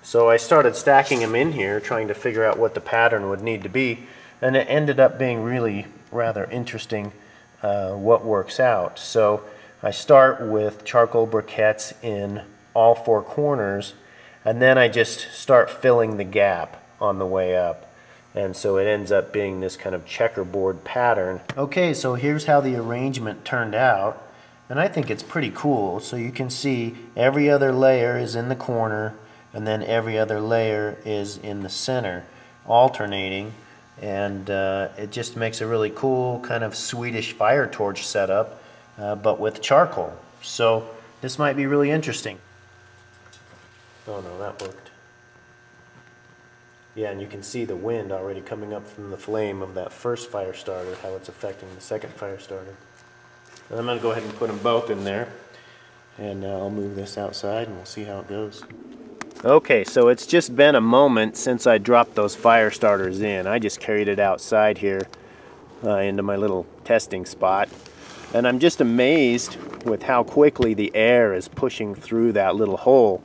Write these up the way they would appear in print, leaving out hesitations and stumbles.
So I started stacking them in here, trying to figure out what the pattern would need to be, and it ended up being really rather interesting what works out. So I start with charcoal briquettes in all four corners, and then I just start filling the gap on the way up. And so it ends up being this kind of checkerboard pattern. Okay, so here's how the arrangement turned out. And I think it's pretty cool. So you can see every other layer is in the corner, and then every other layer is in the center, alternating. And it just makes a really cool kind of Swedish fire torch setup, but with charcoal. So this might be really interesting. Oh no, that worked. Yeah, and you can see the wind already coming up from the flame of that first fire starter, how it's affecting the second fire starter. And I'm going to go ahead and put them both in there, and I'll move this outside and we'll see how it goes. Okay, so it's just been a moment since I dropped those fire starters in. I just carried it outside here into my little testing spot, and I'm just amazed with how quickly the air is pushing through that little hole.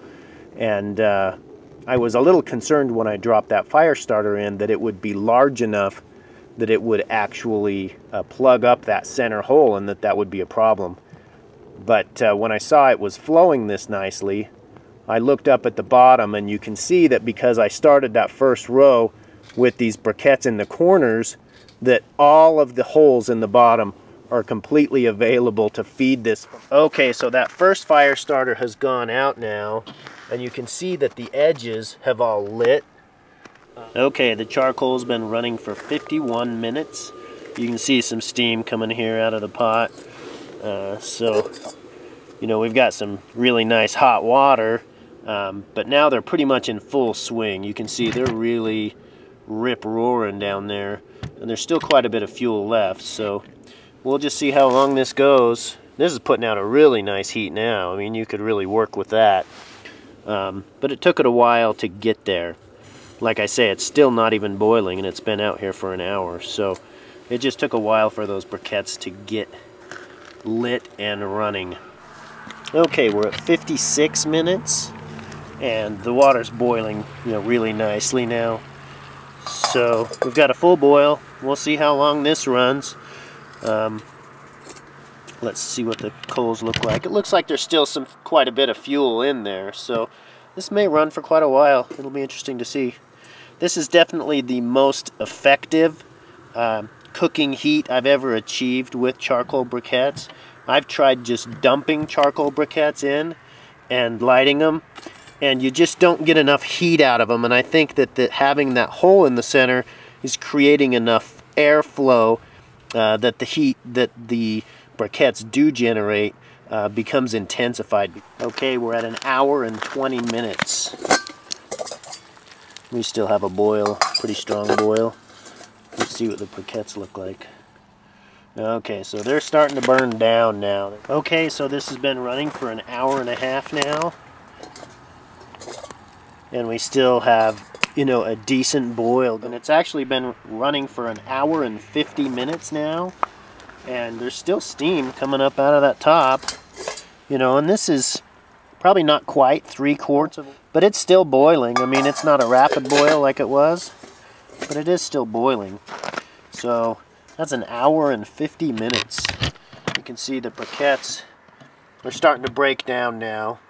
And I was a little concerned when I dropped that fire starter in that it would be large enough that it would actually plug up that center hole, and that would be a problem. But when I saw it was flowing this nicely, I looked up at the bottom, and you can see that because I started that first row with these briquettes in the corners, that all of the holes in the bottom are completely available to feed this. Okay, so that first fire starter has gone out now, and you can see that the edges have all lit. Okay, the charcoal's been running for 51 minutes. You can see some steam coming here out of the pot. So, you know, we've got some really nice hot water, but now they're pretty much in full swing. You can see they're really rip-roaring down there, and there's still quite a bit of fuel left, so we'll just see how long this goes. This is putting out a really nice heat now. I mean, you could really work with that. But it took it a while to get there. Like I say, it's still not even boiling, and it's been out here for an hour. So it just took a while for those briquettes to get lit and running. Okay, we're at 56 minutes, and the water's boiling, you know, really nicely now. So we've got a full boil. We'll see how long this runs. Let's see what the coals look like. It looks like there's still quite a bit of fuel in there, so this may run for quite a while. It'll be interesting to see. This is definitely the most effective cooking heat I've ever achieved with charcoal briquettes. I've tried just dumping charcoal briquettes in and lighting them, and you just don't get enough heat out of them. And I think that having that hole in the center is creating enough airflow that the heat that the briquettes do generate becomes intensified. Okay, we're at an hour and 20 minutes. We still have a boil, pretty strong boil. Let's see what the briquettes look like. Okay, so they're starting to burn down now. Okay, so this has been running for an hour and a half now, and we still have, you know, a decent boil. And it's actually been running for an hour and 50 minutes now, and there's still steam coming up out of that top, you know, and this is probably not quite 3/4 of it, but it's still boiling. I mean, it's not a rapid boil like it was, but it is still boiling. So that's an hour and 50 minutes. You can see the briquettes are starting to break down now,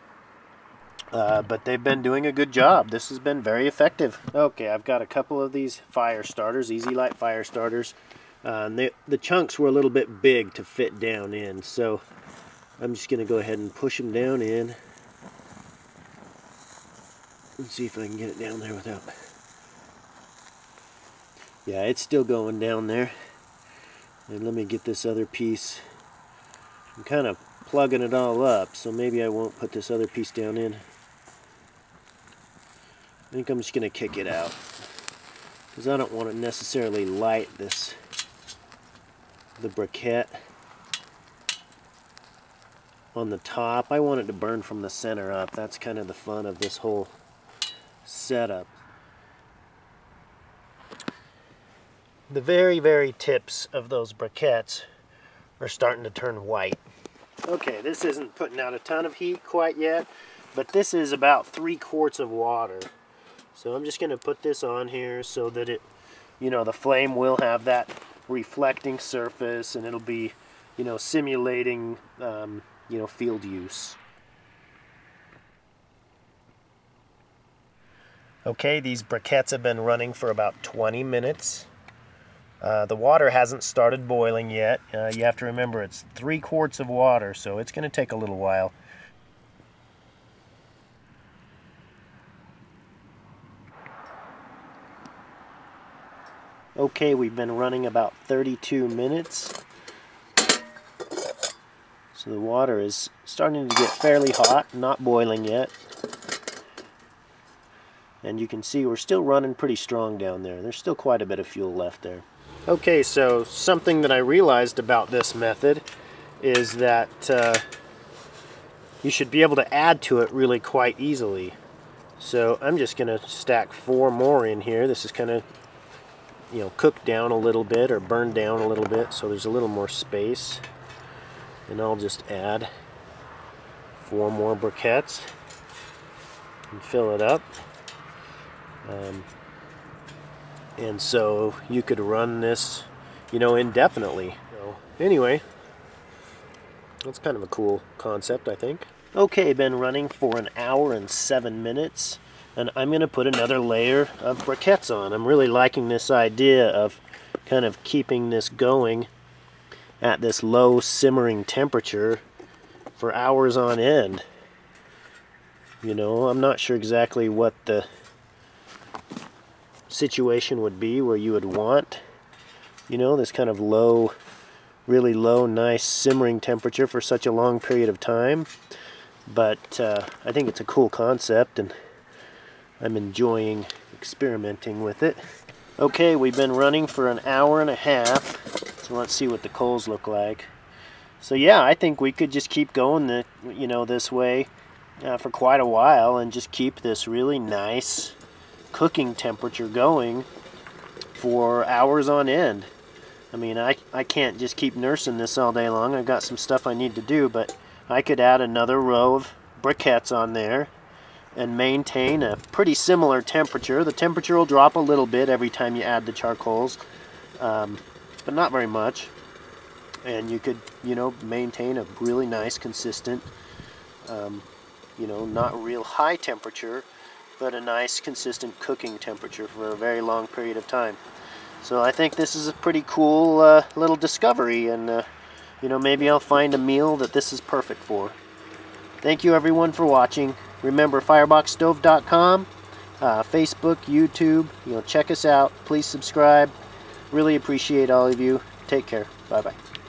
but they've been doing a good job. This has been very effective. Okay, I've got a couple of these fire starters, Easy Light fire starters. The chunks were a little bit big to fit down in, so I'm just going to go ahead and push them down in. Let's see if I can get it down there without... Yeah, it's still going down there. And let me get this other piece. I'm kind of plugging it all up, so maybe I won't put this other piece down in. I think I'm just going to kick it out, because I don't want to necessarily light the briquette on the top. I want it to burn from the center up. That's kind of the fun of this whole setup. The very, very tips of those briquettes are starting to turn white. Okay, this isn't putting out a ton of heat quite yet, but this is about 3 quarts of water. So I'm just going to put this on here so that it, the flame will have that reflecting surface, and it'll be, simulating, field use. Okay, these briquettes have been running for about 20 minutes. The water hasn't started boiling yet. You have to remember it's 3 quarts of water, so it's going to take a little while. Okay, we've been running about 32 minutes. So the water is starting to get fairly hot, not boiling yet. And you can see we're still running pretty strong down there. There's still quite a bit of fuel left there. Okay, so something that I realized about this method is that you should be able to add to it really quite easily. So I'm just going to stack 4 more in here. This is kind of cooked down a little bit or burned down a little bit, so there's a little more space. And I'll just add 4 more briquettes and fill it up. And so you could run this, indefinitely. So anyway, that's kind of a cool concept, I think. Okay, been running for 1 hour and 7 minutes. And I'm going to put another layer of briquettes on. I'm really liking this idea of kind of keeping this going at this low simmering temperature for hours on end. I'm not sure exactly what the situation would be where you would want, this kind of low, really low, nice simmering temperature for such a long period of time. But I think it's a cool concept, and I'm enjoying experimenting with it. Okay, we've been running for 1.5 hours, so let's see what the coals look like. So yeah, I think we could just keep going this way for quite a while and just keep this really nice cooking temperature going for hours on end. I mean, I can't just keep nursing this all day long. I've got some stuff I need to do, but I could add another row of briquettes on there and maintain a pretty similar temperature. The temperature will drop a little bit every time you add the charcoals, but not very much. And you could, maintain a really nice, consistent, not real high temperature, but a nice, consistent cooking temperature for a very long period of time. So I think this is a pretty cool little discovery, and maybe I'll find a meal that this is perfect for. Thank you everyone for watching. Remember, fireboxstove.com, Facebook, YouTube, check us out. Please subscribe. Really appreciate all of you. Take care. Bye-bye.